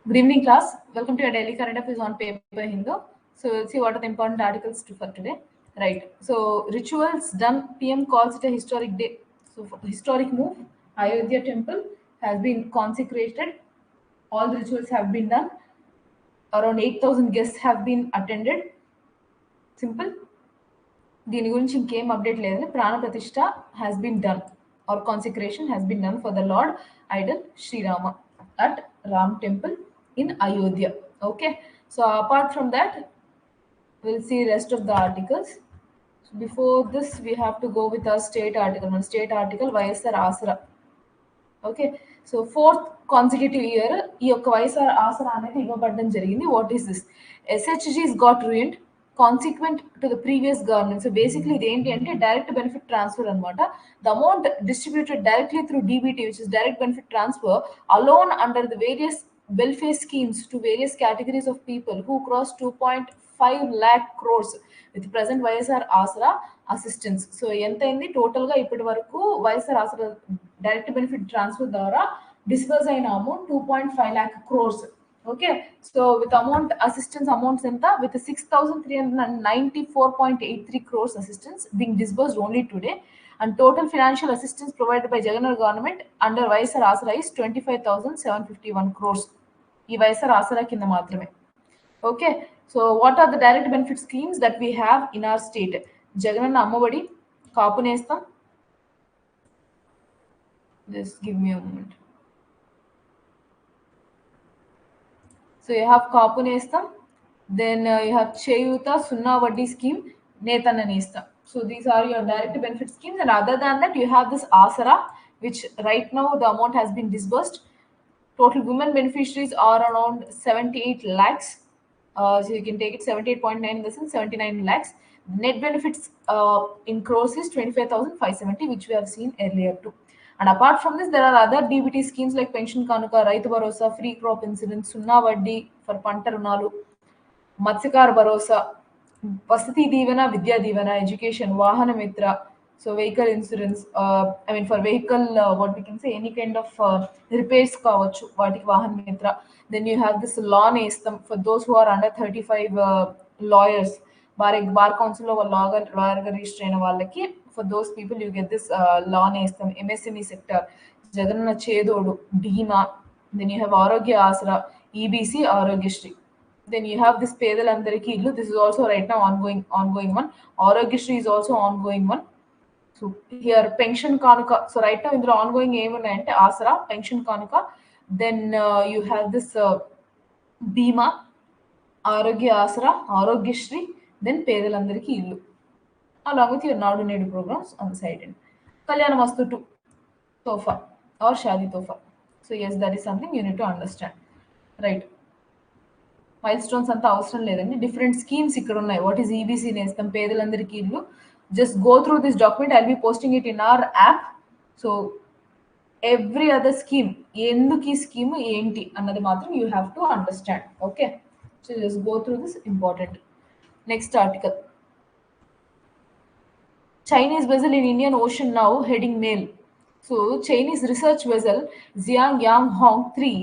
Good evening, class. Welcome to your daily current affairs on paper Hindu. So we'll see what are the important articles for today. Right. So rituals done. PM calls it a historic day. So historic move. Ayodhya temple has been consecrated. All the rituals have been done. Around 8,000 guests have been attended. Simple. దీని గురించి ఇంకేం update లేదు. ప్రాణ ప్రతిష్ఠ has been done or consecration has been done for the Lord idol Sri Rama at Ram temple in Ayodhya. Okay, so apart from that, we'll see rest of the articles. So before this, we have to go with our state article. One state article, YSR Asra. Okay so fourth consecutive year ఈ యొక్క YSR Asara అనేది ఇవ్వబడడం జరిగింది. What is this? ఎస్హెచ్జీస్ got ruined consequent to the previous government. So basically ఇది ఏంటి అంటే direct benefit transfer అనమాట. The amount distributed directly through DBT which is direct benefit transfer alone under the various welfare schemes to various categories of people who cross 2.5 lakh crores with present YSR Asara assistance. So ఎంత అయింది total గా ఇప్పటి వరకు YSR Asara direct benefit transfer ద్వారా disburse అయిన amount 2.5 lakh crores. Okay, so with amount assistance amounts ఎంత? With 6,394.83 crores assistance being disbursed only today and total financial assistance provided by Jagannath government under YSR Asara is 25,751 crores. ఈ వైఎస్ఆర్ ఆసరా కింద మాత్రమే. Okay, so what are the direct benefit schemes that we have in our state? Jagananna Amma Vodi, Kapu Nestham. Just give me a moment. So you have Kapu Nestham, then you have చేయూత, సున్నా వడ్డీ scheme, నేతన్న నేస్తం. So these are your direct benefit schemes, and other than that you have this Asara, which right now the amount has been disbursed. Total women beneficiaries are around 78 lakhs. So you can take it 78.9 in the sense 79 lakhs. Net benefits in crores is 25,570, which we have seen earlier too. And apart from this, there are other DBT schemes like pension kanuka, Raitu Bharosa, free crop insurance, Sunna Vaddi for Panta Runalu, Matsikar Bharosa, Vasathi Deevena, Vidya Deevena, education, Vahana Mitra, so vehicle insurance, I mean for vehicle what we can say any kind of repairs కావచ్చు వాటికి Vahana Mitra. Then you have this law Nestham for those who are under 35 lawyers, bar కౌన్సిల్లో లాయర్గా register అయిన వాళ్ళకి, for those people you get this law Nestham. MSME sector, Jagananna Chedodu, ధీమా. Then you have Arogya Asara, EBC, Aarogyasri. Then you have this Pedalandariki Illu. This is also right now ongoing one. Arogyashree is also ongoing one. So here pension kanuka. So right now in the ongoing aim and Asara, pension kanuka. Then you have this Bima, Arogya Asara, Arogyashree, then Pedalandariki Illu. Along with your Nadu Nedu programs on the side end. Kalyanamastu to Tofa or Shadi Tofa. So yes, that is something you need to understand. Right. Mile stones అంతా అవసరం లేదండి. Different schemes ఇక్కడ ఉన్నాయి. What is EBC నేస్తం, పేదలందరికీ ఇల్లు. Just go through this document. I'll be posting it in our app. So every other scheme, ఎందుకు ఈ స్కీమ్ ఏంటి అన్నది మాత్రం you have to understand. Okay, so just go through this important. Next article, Chinese vessel in Indian Ocean now heading mail. So Chinese research vessel Xiangyang Hong 3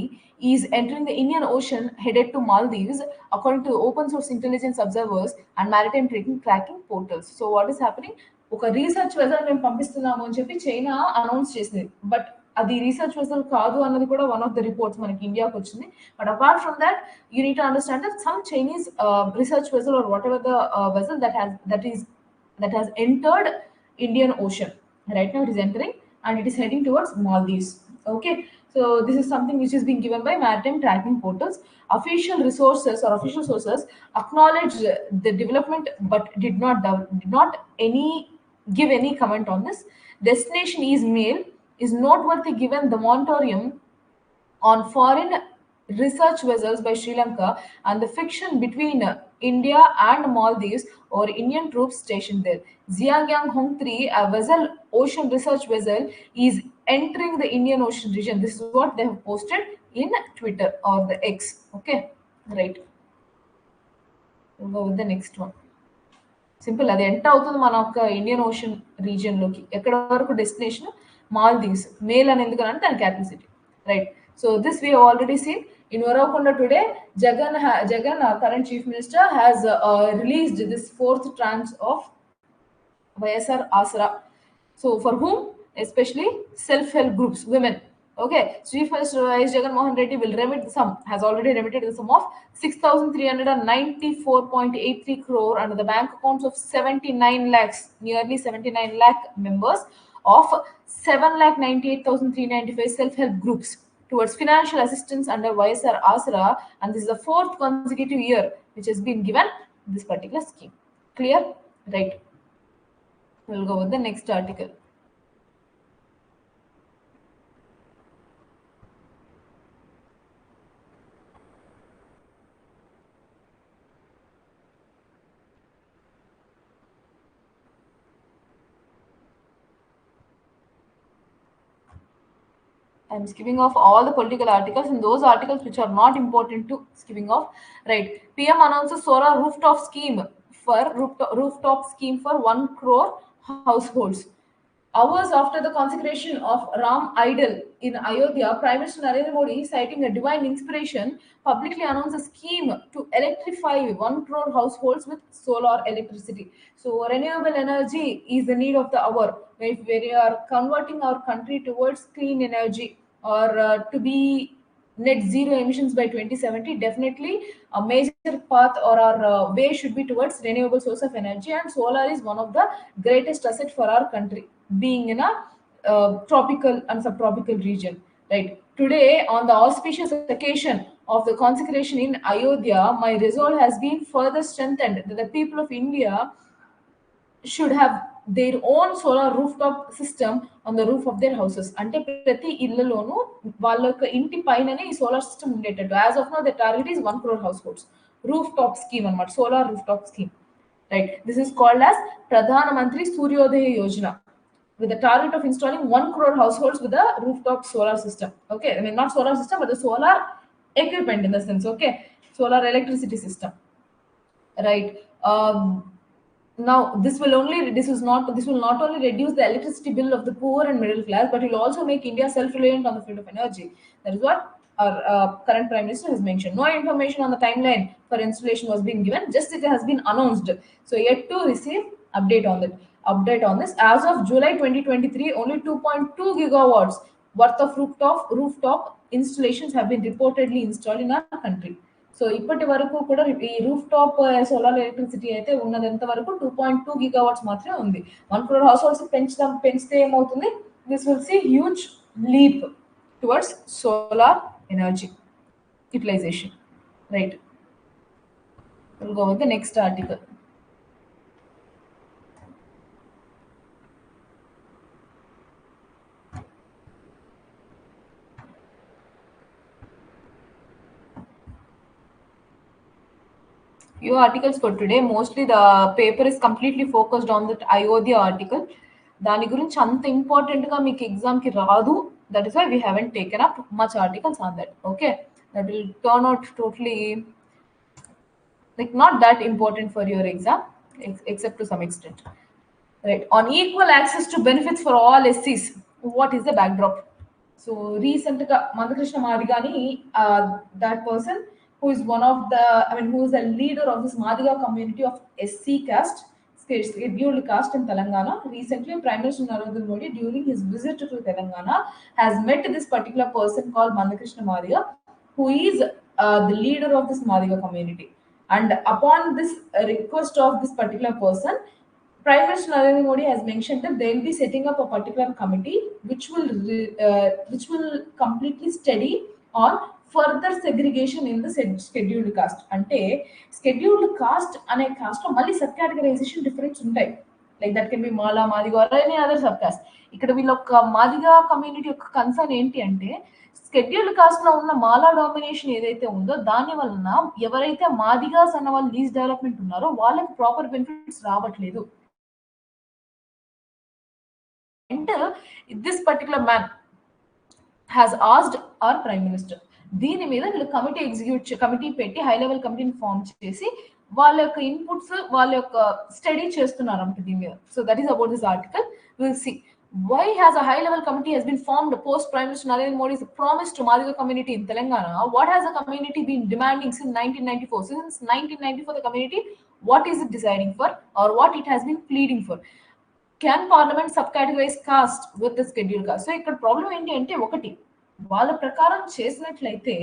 is entering the Indian Ocean headed to Maldives, according to open source intelligence observers and maritime tracking portals. So what is happening? ఒక research vessel మేము పంపిస్తున్నాము అని చెప్పి China announce చేసింది. But అది research vessel కాదు అన్నది కూడా వన్ ఆఫ్ ద రిపోర్ట్స్ మనకి ఇండియాకి వచ్చింది. But apart from that you need to understand that some Chinese research vessel or whatever the vessel that has entered Indian Ocean. Right now it is entering and it is heading towards Maldives. Okay, so this is something which is being given by maritime tracking portals. Official sources acknowledge the development but did not give any comment on this. Destination is mail is noteworthy given the moratorium on foreign research vessels by Sri Lanka and the friction between India and Maldives or Indian troops stationed there. Xiangyang Hong 3, a vessel, ocean research vessel, is entering the Indian Ocean region. This is what they have posted in Twitter or the X. Okay, right. We'll go with the next one. Simple, అది enter అవుతుంది మన యొక్క Indian ocean రీజియన్లోకి. ఎక్కడ వరకు destination? Maldives. Male అని ఎందుకనంటే దాని capital city. Right, so this we already scene. In Orakonda today, Jagan, current chief minister, has released this fourth tranche of YSR Asra. So for whom? Especially self-help groups, women. Okay, Chief Minister S. Jagan Mohan Reddy will remit the sum, has already remitted the sum of 6,394.83 crore under the bank accounts of 79 lakhs, nearly 79 lakh members of 7,98,395 self-help groups towards financial assistance under YSR Asra, and this is the fourth consecutive year which has been given this particular scheme. Clear? Right. We'll go with the next article. I'm skipping off all the political articles and those articles which are not important to skipping off. Right. PM announces solar rooftop scheme for 1 crore households. Hours after the consecration of Ram idol in Ayodhya, Prime Minister Narendra Modi, citing a divine inspiration, publicly announced a scheme to electrify 1 crore households with solar electricity. So, renewable energy is the need of the hour. If we are converting our country towards clean energy or to be net zero emissions by 2070, definitely a major path or our way should be towards renewable source of energy, and solar is one of the greatest asset for our country, being in a tropical and subtropical region. Right, today on the auspicious occasion of the consecration in Ayodhya, my resolve has been further strengthened that the people of India should have their own solar rooftop system on the roof of their houses. అంటే ప్రతి ఇళ్లలోనూ వాళ్ళ యొక్క ఇంటి పైననే ఈ solar system ఉండేటట్టు. As of know the target is 1 crore households. Rooftop scheme అన్నమాట, solar rooftop scheme. Right. This is called as Pradhan Mantri Suryodaya Yojana, with the target of installing 1 crore households with a rooftop solar system. Okay, I mean not solar system but the solar equipment in the sense. Okay, solar electricity system. Right. Now this will not only reduce the electricity bill of the poor and middle class, but it will also make India self-reliant on the field of energy. That is what our current prime minister has mentioned. No information on the timeline for installation was being given, just it has been announced. So yet to receive update on that. Update on this. As of July 2023, only 2.2 gigawatts worth of rooftop installations have been reportedly installed in our country. So ఇప్పటి వరకు కూడా ఈ roof top solar electricity అయితే ఉన్నదంత వరకు 2.2 GW మాత్రమే ఉంది. 1 crore house holds పెంచితే ఏమవుతుంది? This will see huge leap towards solar energy utilisation. Right, will go with the next article. Few articles for today. Mostly the paper is completely focused on that Ayodhya article. దాని గురించి అంత important గా మీకు exam కి రాదు. That is why we haven't taken up much articles on that. Okay, that will turn out totally like not that important for your exam, except to some extent. Right, on equal access to benefits for all SCs, what is the backdrop? So recently Mandakrishna Madigani, that person who is one of the, I mean who is the leader of this Madiga community of SC caste, scheduled caste in Telangana, recently Prime Minister Narendra Modi during his visit to Telangana has met this particular person called Mandakrishna Madiga, who is the leader of this Madiga community. And upon this request of this particular person, Prime Minister Narendra Modi has mentioned that they will be setting up a particular committee which will completely study on further segregation in the scheduled caste. అంటే scheduled caste అనే caste లో మళ్ళీ sub categorisation difference ఉంటాయి. Like that can be Mala, Madiga or any other sub caste. ఇక్కడ వీళ్ళ ఒక Madiga community యొక్క concern ఏంటి అంటే షెడ్యూల్డ్ కాస్ట్ లో ఉన్న మాలా డామినేషన్ ఏదైతే ఉందో దాని వలన ఎవరైతే మాదిగాస్ అన్న వాళ్ళు లీజ్ డెవలప్మెంట్ ఉన్నారో వాళ్ళకి ప్రాపర్ బెనిఫిట్స్ రావట్లేదు. This particular man has asked our prime minister, దీని మీద వీళ్ళు కమిటీ పెట్టి హై లెవెల్ కమిటీని ఫామ్ చేసి వాళ్ళ యొక్క ఇన్పుట్స్ వాళ్ళ యొక్క స్టడీ చేస్తున్నారు అంటే దీని మీద. So that is about this article. Will see why has a high level committee has been formed post Prime Minister Narendra Modi's promise to Madiga community in Telangana? What has the community been demanding since 1994? Since 1994, the community, what is it deciding for, or what it has been pleading for? Can Parliament subcategorize caste with the scheduled caste? So ఇక్కడ problem ఏంటి అంటే, ఒకటి వాళ్ళ ప్రకారం చేసినట్లయితే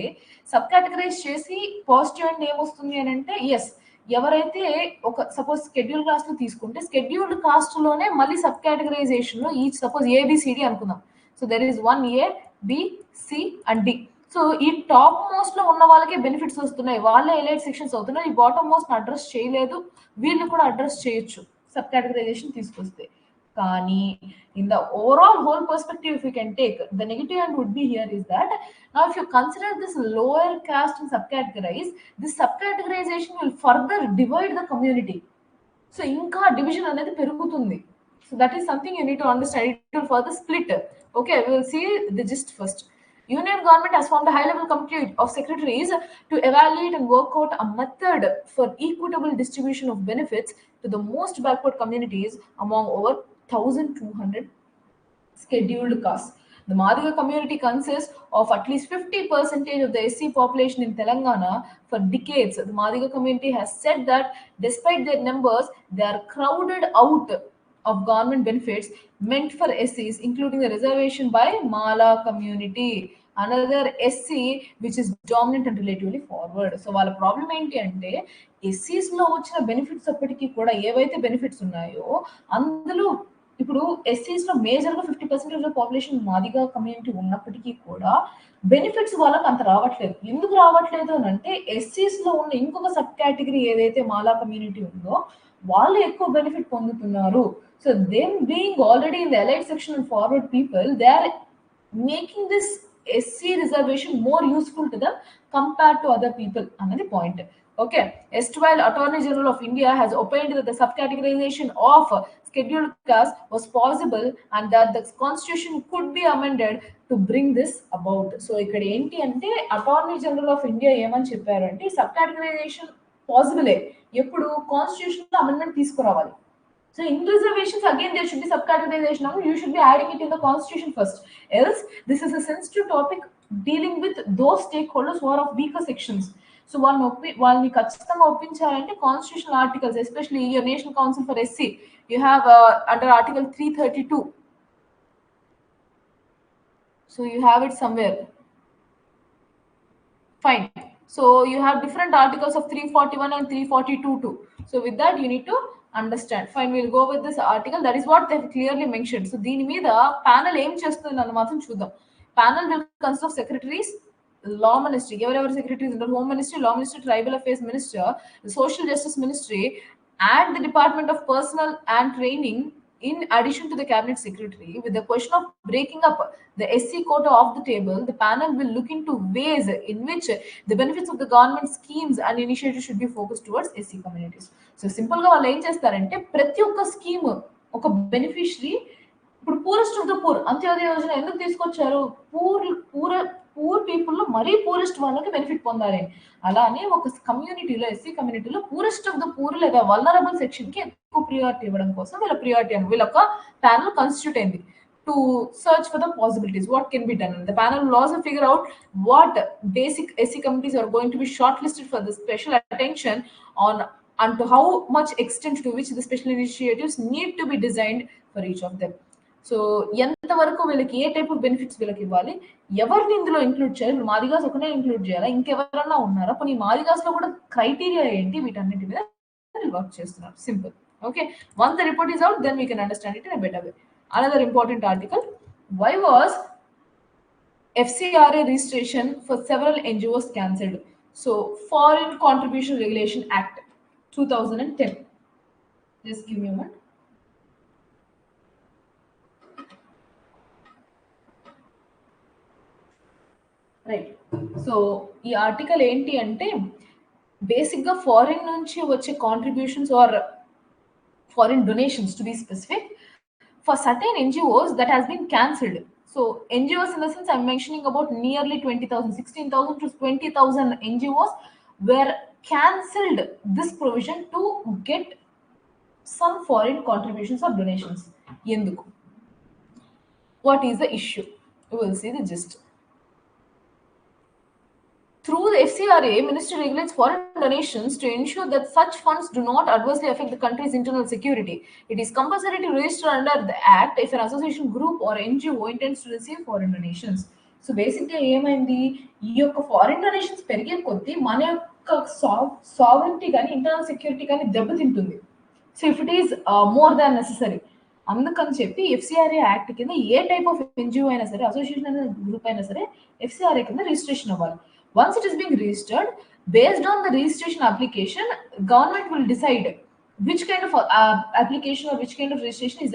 sub categorise చేసి positive and ఏమొస్తుంది అని అంటే, ఎస్, ఎవరైతే ఒక సపోజ్ స్కెడ్యూల్ కాస్ట్ తీసుకుంటే స్కెడ్యూల్డ్ కాస్ట్ లోనే మళ్ళీ సబ్ కేటగరైజేషన్ లో ఈచ్ సపోజ్ ఏబిసిడి అనుకుందాం. So there is 1A, B, C and D. So ఈ టాప్ మోస్ట్ లో ఉన్న వాళ్ళకే బెనిఫిట్స్ వస్తున్నాయి, వాళ్ళే ఎలైట్ సెక్షన్స్ అవుతున్నాయి. ఈ బాటమ్ మోస్ట్ అడ్రస్ చేయలేదు, వీళ్ళు కూడా అడ్రస్ చేయొచ్చు సబ్ కేటగరైజేషన్ తీసుకొస్తే. కానీ in the overall whole perspective, if you can take, the negative end would be here is that now if you consider this lower caste and subcategorize, this subcategorization will further divide the community. So ఇంకా division అనేది పెరుగుతుంది. So that is something you need to understand. It will further split. Okay, we will see the gist first. Union government has formed a high-level committee of secretaries to evaluate and work out a method for equitable distribution of benefits to the most backward communities among over 1,200 scheduled castes. The Madiga community consists of at least 50% of the SC population in Telangana. For decades, the Madiga community has said that despite their numbers, they are crowded out of government benefits meant for SCs, including the reservation by Mala community, another SC which is dominant and relatively forward. So వాళ్ళ problem ఏంటి అంటే, ఎస్సీస్ లో వచ్చిన benefits అప్పటికి కూడా ఏవైతే benefits ఉన్నాయో అందులో ఇప్పుడు ఎస్సీస్ లో మేజర్ గా 50% ఆఫ్ పాపులేషన్ మాదిగా కమ్యూనిటీ ఉన్నప్పటికీ కూడా బెనిఫిట్స్ వాళ్ళకి అంత రావట్లేదు. ఎందుకు రావట్లేదు అని అంటే, ఎస్సీస్ లో ఉన్న ఇంకొక సబ్ కేటగిరీ ఏదైతే మాలా కమ్యూనిటీ ఉందో వాళ్ళు ఎక్కువ బెనిఫిట్ పొందుతున్నారు. So them being already in the elite section and forward people, they are making this SC reservation more useful to them compared to other people. Another point. Okay. Erstwhile Attorney General of India has opined that the subcategorization of scheduled caste was possible and that the constitution could be amended to bring this about. So ఇక్కడ ఏంటి అంటే, attorney general of India ఏమని చెప్పారంటే, sub categorisation పాసిబులే, ఎప్పుడు constitution లో amendment తీసుకురావాలి. So in reservations, again, there should be subcategorization. Now you should be adding it in the constitution first. Else, this is a sensitive topic dealing with those stakeholders who are of weaker sections. So వాళ్ళని ఖచ్చితంగా ఒప్పించాలంటే constitutional articles, especially your National Council for SC, you have under Article 332. So you have it somewhere. Fine. So you have different articles of 341 and 342 too. So with that you need to understand. Fine, we'll go with this article. That is what they've clearly mentioned. So దీని మీద panel ఏం చేస్తుందని మాత్రం చూద్దాం. Panel will consist of secretaries, law ministry, ఎవరెవరు secretaries under home ministry, law ministry, tribal affairs minister, the social justice ministry, and the department of personnel and training, in addition to the cabinet secretary. With the question of breaking up the SC quota off the table, the panel will look into ways in which the benefits of the government schemes and initiatives should be focused towards SC communities. So simple గా వాళ్ళు ఏం చేస్తారంటే, ప్రతి ఒక్క scheme ఒక beneficiary, ఇప్పుడు poorest of the poor Antyodaya Yojana ఎందుకు తీసుకొచ్చారు, పూర్ పీపుల్ లో మరీ పూరెస్ట్ వాళ్ళకి బెనిఫిట్ పొందాలి. అలానే ఒక కమ్యూనిటీలో, ఎస్సీ కమ్యూనిటీలో పూరెస్ట్ ఆఫ్ ద పూర్ లేదా వల్నరబుల్ సెక్షన్ కి ఎక్కువ ప్రియారిటీ ఇవ్వడం కోసం వీళ్ళ ఒక ప్యానల్ కాన్స్టిట్యూట్ అయింది to search for the possibilities, what can be done. And the panel will also figure out what basic SC communities are going to be shortlisted for the special attention on, and to how much extent to which the special initiatives need to be designed for each of them. So ఎంతవరకు వీళ్ళకి ఏ type of benefits వీళ్ళకి ఇవ్వాలి, ఎవరిని ఇందులో include చేయాలి, Madigas ఒకనే include చేయాలా, ఇంకెవరన్నా ఉన్నారా, కొన్ని మాదిగాస్ లో కూడా క్రైటీరియా ఏంటి, వీటన్నిటి మీద వర్క్ చేస్తున్నారు. Simple. Okay, once the report is out, then we can understand it in a better way. Another important article, why was FCRA registration for several NGOs cancelled? So Foreign Contribution Regulation Act 2010. Just give me a moment. Right. So ఈ article ఏంటి అంటే, బేసిక్గా foreign నుంచి వచ్చే contributions are foreign donations to be specific for certain NGOs that has been cancelled. So NGOs in the sense I'm mentioning about nearly 20,000, 16,000 to 20,000 NGOs were cancelled this provision to get some foreign contributions or donations. Yenduku? What is the issue? You will see the gist. Through the FCRA, Ministry regulates foreign donations to ensure that such funds do not adversely affect the country's internal security. It is compulsory to register under the Act if an association, group, or NGO intends to receive foreign donations. So బేసిక్గా ఏమైంది, ఈ యొక్క foreign donations పెరిగే కొద్దీ మన యొక్క sovereignty కానీ internal security కానీ దెబ్బతింటుంది. So if it is more than necessary, అందుకని చెప్పి ఎఫ్సిఆర్ఏ యాక్ట్ కింద ఏ టైప్ ఆఫ్ ఎన్జిఓ అయినా సరే, అసోసియేషన్ అయినా గ్రూప్ అయినా సరే, ఎఫ్సిఆర్ఏ కింద రిజిస్ట్రేషన్ అవ్వాలి. Once it is being registered, based on the registration application, government will decide which kind of application or which kind of registration is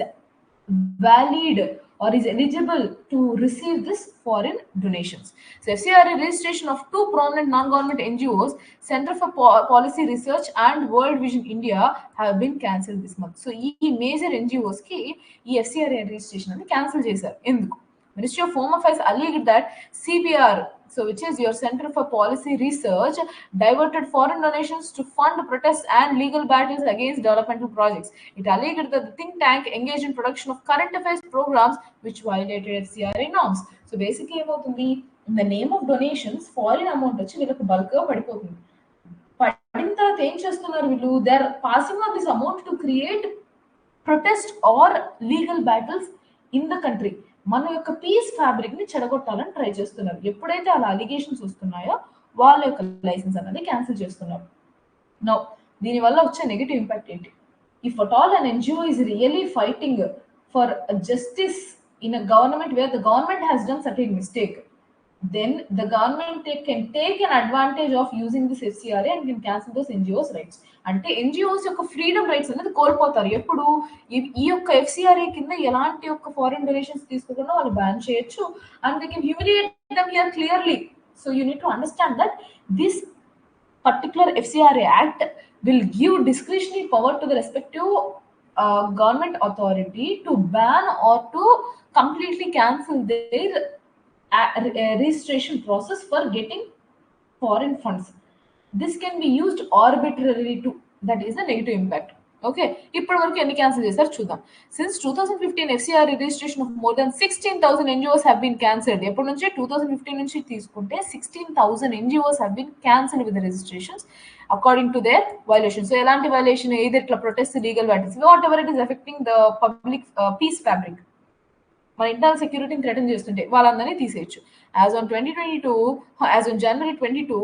valid or is eligible to receive this foreign donations. So FCRA registration of two prominent non-government NGOs, Center for Policy Research and World Vision India, have been cancelled this month. So ఈ major NGOs కి ఈ FCRA registration అని cancel చేశారు. ఎందుకు? Ministry of Home Affairs alleged that CPR, so which is your Center for Policy Research, diverted foreign donations to fund protests and legal battles against developmental projects. It alleged that the think tank engaged in production of current affairs programs which violated FCRA norms. So basically ఏమవుతుంది, in the name of donations foreign amount వచ్చి వీళ్ళకి బల్క్గా పడిపోతుంది. పడిన తర్వాత ఏం చేస్తున్నారు వీళ్ళు, they are passing on this amount to create protest or legal battles in the country. మన యొక్క పీస్ ఫ్యాబ్రిక్ ని చెడగొట్టాలని ట్రై చేస్తున్నారు. ఎప్పుడైతే అలా అలిగేషన్స్ వస్తున్నాయో వాళ్ళ యొక్క లైసెన్స్ అనేది క్యాన్సిల్ చేస్తున్నారు. నౌ దీనివల్ల వచ్చే నెగిటివ్ ఇంపాక్ట్ ఏంటి? If at all an NGO is really fighting for justice in a government wear the government has done certain mistake, then the government can take an advantage of using this FCRA and can cancel those NGOs rights. అంటే NGOs యొక్క freedom rights అనేది కోల్పోతారు. ఎప్పుడు ఈ యొక్క FCRA కింద ఎలాంటి యొక్క ఫారిన్ డొనేషన్స్ తీసుకోకుండా వాళ్ళు బ్యాన్ చేయొచ్చు, and they can humiliate them here clearly. So you need to understand that this particular FCRA Act will give discretionary power to the respective government authority to ban or to completely cancel their registration process for getting foreign funds. This can be used arbitrarily too. That is the negative impact. Okay, ఇప్పటి వరకు ఎన్ని cancel చేశారు చూద్దాం. Since 2015 FCRA registration of more than 16,000 NGOs have been cancelled. ఎప్పటి నుంచి? 2015 నుంచి తీసుకుంటే 16,000 NGOs have been cancelled with registrations according to their violation. So ఎలాంటి వైలేషన్? ఇది ఇట్లా protest, legal battles, whatever it is affecting the public peace fabric, మన internal సెక్యూరిటీని థ్రెటన్ చేస్తుంటే వాళ్ళందరినీ తీసేయచ్చు. As on 2022, as on January 22,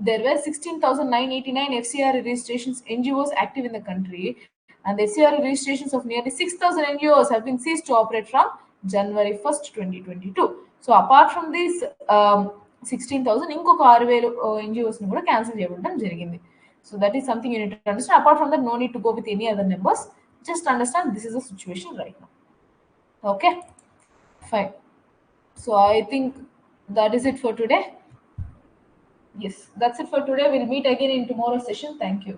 there were 16,989 FCRA registrations NGOs active in the country, and the FCRA registrations of nearly 6,000 NGOs have been ceased to operate from January 1st, 2022. So apart from these 16,000, ఇంకొక 6,000 NGOs ని కూడా cancel చేయడం జరిగింది. So that is something you need to understand. Apart from that, no need to go with any other numbers. Just understand this is the situation right now. Okay, fine. So I think that is it for today. Yes, that's it for today. We'll meet again in tomorrow's session. Thank you.